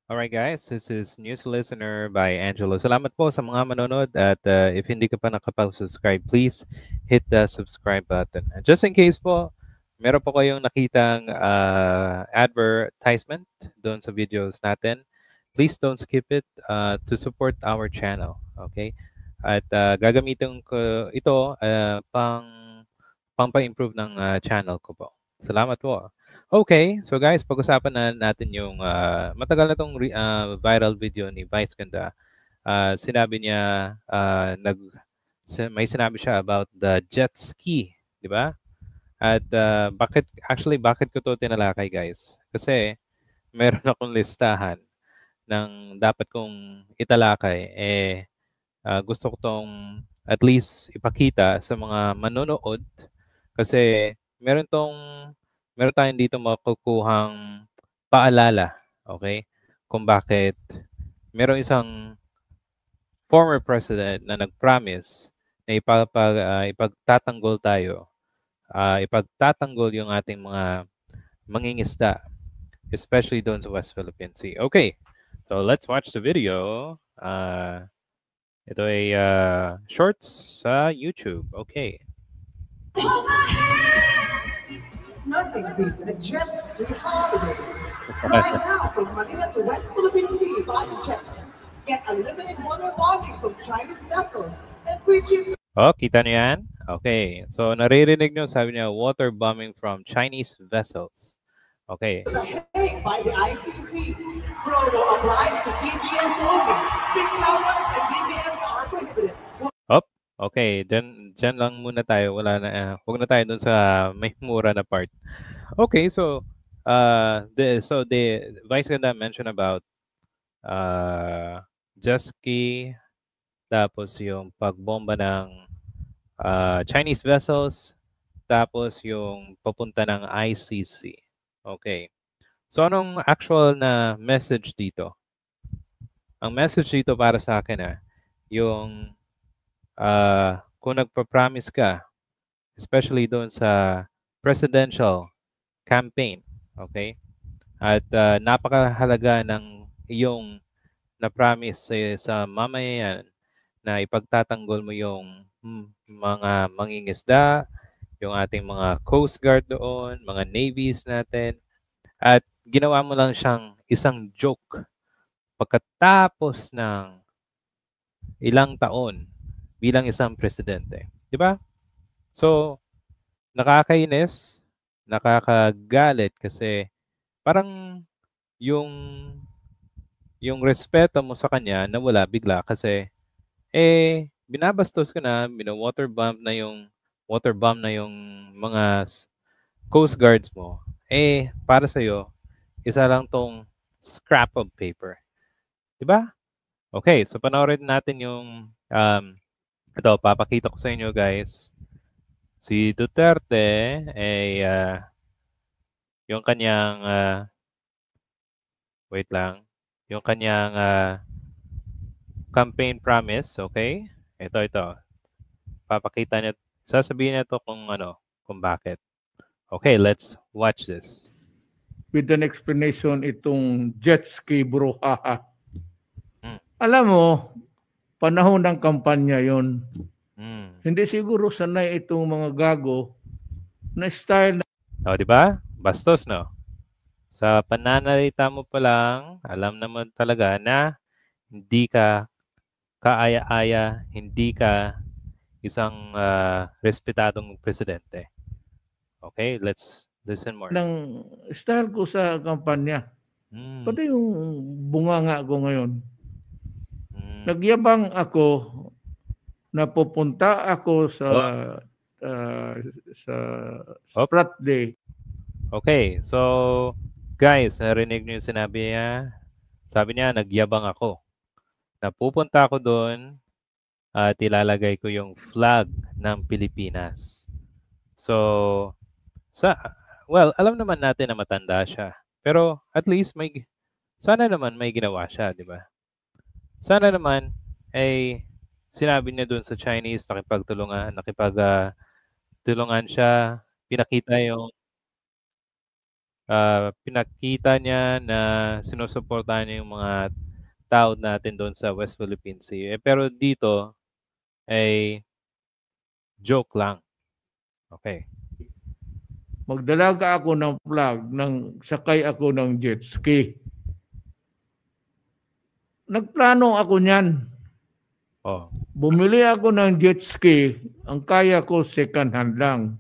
Alright guys, this is News Listener by Angelo. Salamat po sa mga manonood at if hindi ka pa nakapag-subscribe, please hit the subscribe button. And just in case po, meron po kayong nakitang advertisement doon sa videos natin, please don't skip it to support our channel. Okay? At gagamitin ko ito pang-improve ng channel ko po. Salamat po. Okay, so guys, pag-usapan na natin yung matagal na tong viral video ni Vice Ganda. Sinabi niya, may sinabi siya about the jet ski, di ba? At bakit ko to tinalakay guys? Kasi meron akong listahan ng dapat kong italakay. Gusto ko tong at least ipakita sa mga manonood kasi meron tong meron tayong dito makukuhang paalala, okay? Kung bakit merong isang former president na nag-promise na ipagtatanggol tayo, ipagtatanggol yung ating mga mangingisda, especially doon sa West Philippine Sea. Okay, so let's watch the video. Ito ay shorts sa YouTube. Okay. Nothing beats a jet ski holiday. Right now, from Manila to West Philippine Sea by jet ski. Get unlimited water bombing from Chinese vessels and free cheap. Oh, kita niyo yan? Okay. So, naririnig niyo, sabi niya, water bombing from Chinese vessels. Okay. The Hague by the ICC. Promo applies to DBS only. Big allowance and BBMs are prohibited. Okay, dyan lang muna tayo. Wala na, huwag na tayo dun sa may mura na part. Okay, so the Vice Ganda mentioned about jet ski, tapos yung pagbomba ng Chinese vessels, tapos yung papunta ng ICC. Okay. So anong actual na message dito? Ang message dito para sa akin yung kung nagpa-promise ka, especially doon sa presidential campaign, okay? At napakahalaga ng iyong na-promise sa mamayan na ipagtatanggol mo yung mga mangingisda, yung ating mga Coast Guard doon, mga navies natin, at ginawa mo lang siyang isang joke pagkatapos ng ilang taon bilang isang presidente. Di ba? So, nakakainis, nakakagalit kasi parang yung yung respeto mo sa kanya nawala bigla kasi binabastos ko na, water bomb na yung mga Coast Guards mo. Para sa iyo, isa lang tong scrap of paper. 'Di ba? Okay, so panoorin natin yung ito, papakita ko sa inyo guys. Si Duterte yung kanyang wait lang. Yung kanyang campaign promise, okay? Ito. Papakita niya, sasabihin niya to kung bakit. Okay, let's watch this. With an explanation itong jet ski brouhaha. Alam mo, panahon ng kampanya yon. Hindi siguro sanay itong mga gago na style na... di ba? Bastos, no? Sa pananalita mo pa lang, alam naman talaga na hindi ka kaaya-aya, hindi ka isang respetadong presidente. Okay, let's listen more. Ng style ko sa kampanya. Pati yung bunganga ko ngayon. Nagyabang ako na pupunta ako sa Sprat Day. Okay, so guys, narinig niyo yung sinabi niya. Sabi niya, nagyabang ako. Napupunta ako doon at ilalagay ko yung flag ng Pilipinas. So, alam naman natin na matanda siya. Pero at least sana naman may ginawa siya, di ba? Sana naman sinabi niya doon sa Chinese, nakipagtulungan siya, pinakita yung pinakita niya na sinusuportahan niya yung mga tao natin doon sa West Philippine Sea. Pero dito ay joke lang. Okay. Magdalaga ako ng flag, sakay ako ng jet ski. Nagplano ako niyan. Oh. Bumili ako ng jet ski, ang kaya ko second hand lang.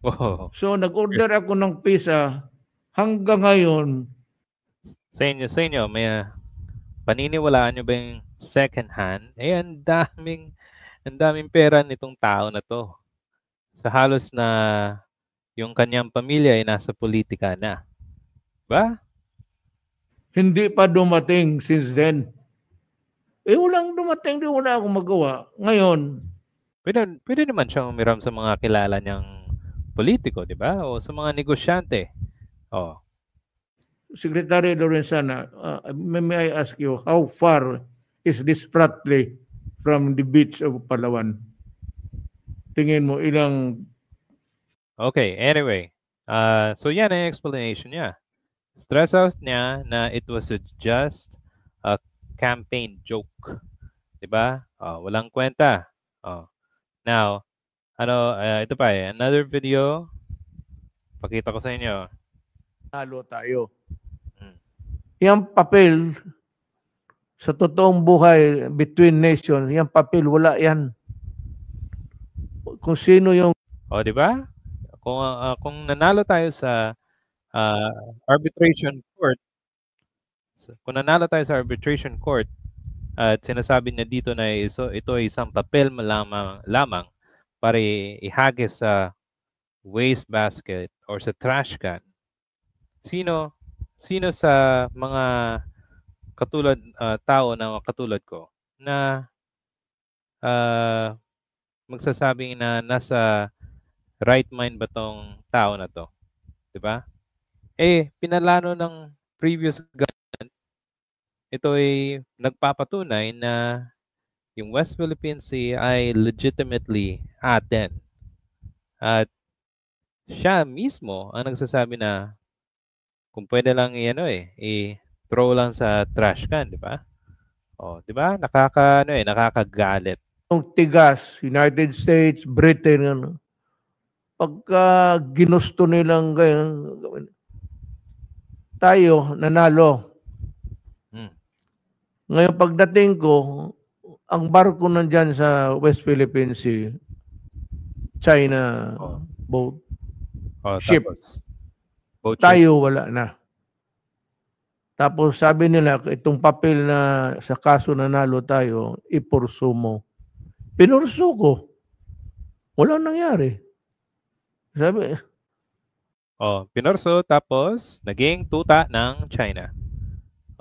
Oh. So nag-order ako ng pizza hanggang ngayon. Sa inyo, may paniniwalaan nyo ba yung second hand? Ang daming pera nitong tao na to. Sa halos na yung kanyang pamilya ay nasa politika na. Ba? Hindi pa dumating since then. Walang dumating, wala akong magawa. Ngayon, pwede naman siyang umiram sa mga kilala niyang politiko, di ba? O sa mga negosyante. Oh. Secretary Lorenzana, may I ask you, how far is this Spratly from the beach of Palawan? Tingin mo, ilang... Okay, anyway. So yan ang explanation niya. Stress out niya na it was just a campaign joke. Diba? Walang kwenta. Now, ito pa another video. Pakita ko sa inyo. Halo tayo. Yung papel, sa totoong buhay, between nations, yung papel, wala yan. Kung sino yung... Diba? Kung nanalo tayo sa arbitration court, at sinasabi niya dito na ito ay isang papel lamang para ihagis sa waste basket or sa trash can. Sino sa mga tao na katulad ko na magsasabing na nasa right mind ba tong tao na to? 'Di ba? Pinalano ng previous government, ito ay nagpapatunay na yung West Philippine Sea ay legitimately atin. At siya mismo ang nagsasabi na kung pwede lang i-throw lang sa trash can, di ba? 'Di ba? Nakakagalit. Yung tigas, United States, Britain, pagka ginusto nilang gawin, tayo nanalo. Ngayon pagdating ko, ang barko nandyan sa West Philippine Sea, China boat, ship. Boat tayo ship. Wala na. Tapos sabi nila, itong papel na sa kaso nanalo tayo, ipurso mo. Pinurso ko. Walang nangyari. Sabi, pinurso tapos naging tuta ng China.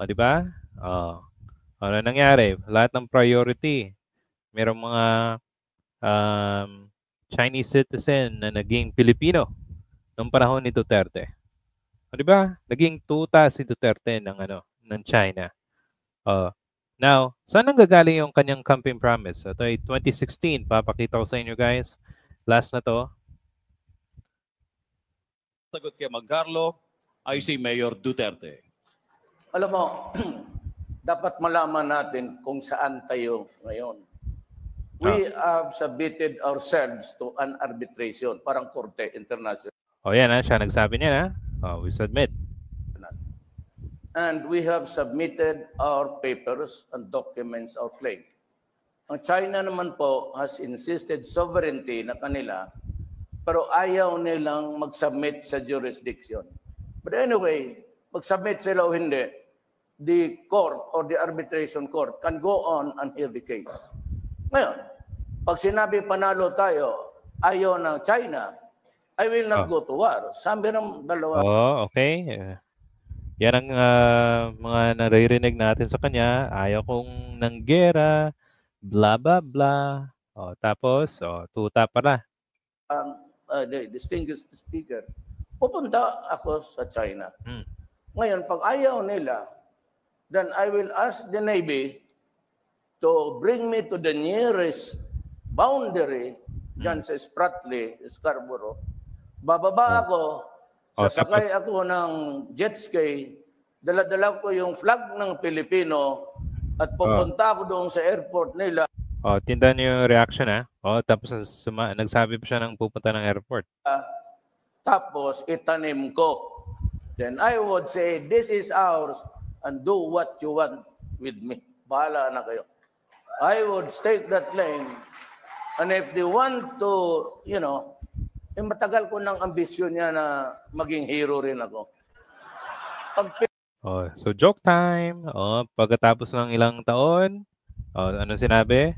Di ba? Ano nangyari? Lahat ng priority. Merong mga Chinese citizen na naging Pilipino noong panahon ni Duterte. Di ba? Naging tuta si Duterte ng China. Now, saan nanggagaling yung kanyang campaign promise? Ito ay 2016. Papakita ko sa inyo guys. Last na to. Sagot kay Magcarlo ay si Mayor Duterte. Alam mo, dapat malaman natin kung saan tayo ngayon. We have submitted ourselves to an arbitration, parang korte international. Yan siya nagsabi niya we submit. And we have submitted our papers and documents, our claim. Ang China naman po has insisted sovereignty na kanila, pero ayaw nilang mag-submit sa jurisdiction. But anyway, mag-submit sila o hindi, the court or the arbitration court can go on and hear the case. Ngayon, pag sinabi panalo tayo, ayaw ng China, I will not go to war. Sabi ng dalawa. Okay. Yan ang mga naririnig natin sa kanya. Ayaw kong nanggera, blah, blah, blah. Tapos, tuta pala. The distinguished speaker, pupunta ako sa China. Ngayon, pag ayaw nila, then I will ask the Navy to bring me to the nearest boundary dyan sa Spratly, Scarborough. Bababa ako, Sasakay ako ng jet ski, dala-dala ko yung flag ng Pilipino at pupunta ako doon sa airport nila. Tindan niyo yung reaction tapos nagsabi pa siya ng pupunta ng airport. Tapos itanim ko. Then I would say, this is ours and do what you want with me. Bahala na kayo. I would stake that claim. And if they want to, matagal ko ng ambisyon niya na maging hero rin ako. So joke time. Pagkatapos ng ilang taon, ano sinabi?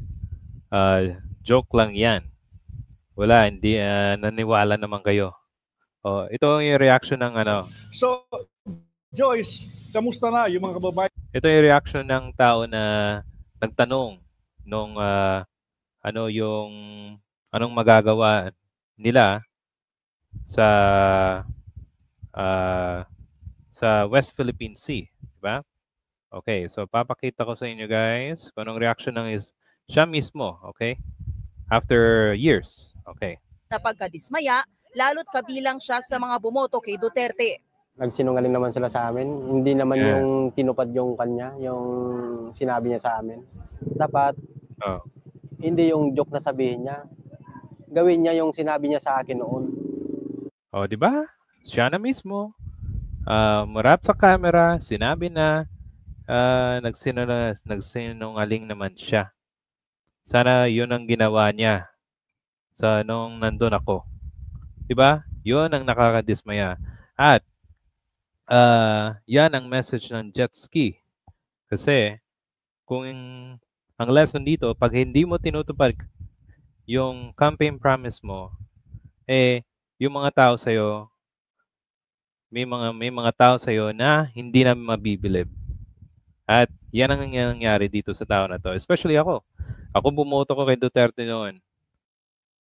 Joke lang yan. Wala, hindi naniwala naman kayo. Ito yung reaction ng So, Joyce, kamusta na yung mga kababayan? Ito yung reaction ng tao na nagtanong nung anong magagawa nila sa West Philippine Sea, di ba? Okay, so papakita ko sa inyo guys kung anong reaction siya mismo, okay? After years, okay. Napagkadismaya, lalo't kabilang siya sa mga bumoto kay Duterte. Nagsinungaling naman sila sa amin. Hindi naman yung tinupad yung kanya, yung sinabi niya sa amin. Dapat, hindi yung joke na sabihin niya. Gawin niya yung sinabi niya sa akin noon. Di ba? Siya na mismo. Marap sa camera, sinabi na nagsinungaling naman siya. Sana yun ang ginawa niya nung nandun ako. Diba? Yun ang nakakadismaya. At yan ang message ng jet ski. Kasi kung ang lesson dito, pag hindi mo tinutupad yung campaign promise mo, yung mga tao sa'yo, may mga tao sa'yo na hindi na mabibilib. At yan ang nangyari dito sa tao na to. Especially ako. Ako bumoto ko kay Duterte noon.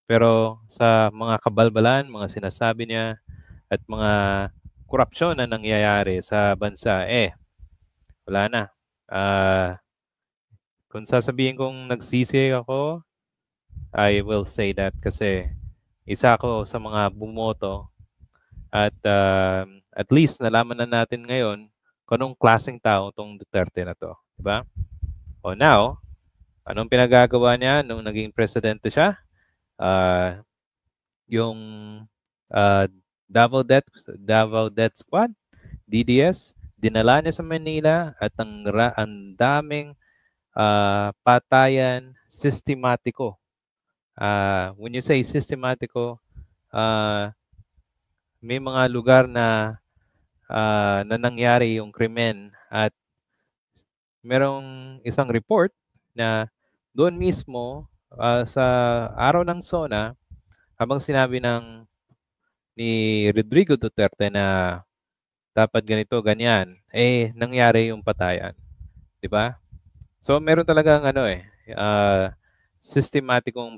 Pero sa mga kabalbalan, mga sinasabi niya, at mga korupsyon na nangyayari sa bansa, wala na. Kung sasabihin kong nagsisi ako, I will say that kasi isa ako sa mga bumoto at least nalaman na natin ngayon kung anong klaseng tao tong Duterte na to. Diba? Now, anong pinagagawa niya nung naging presidente siya? Yung Davao Death Squad, DDS, dinala niya sa Manila at ang daming patayan sistematiko. When you say sistematiko, may mga lugar na nangyari yung krimen at merong isang report na doon mismo sa araw ng SONA, habang sinabi ni Rodrigo Duterte na dapat ganito, ganyan, nangyari yung patayan. Di ba? So, meron talagang sistematikong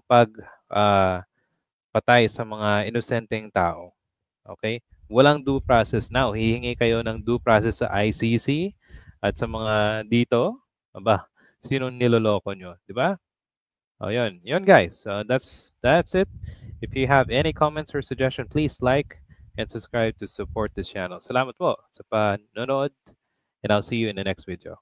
patay sa mga inosenteng tao. Okay? Walang due process now. Hihingi kayo ng due process sa ICC at sa mga dito. Sino niloloko nyo? Di ba? Yun. Yun guys. That's it. If you have any comments or suggestion, please like and subscribe to support this channel. Salamat po sa panonood and I'll see you in the next video.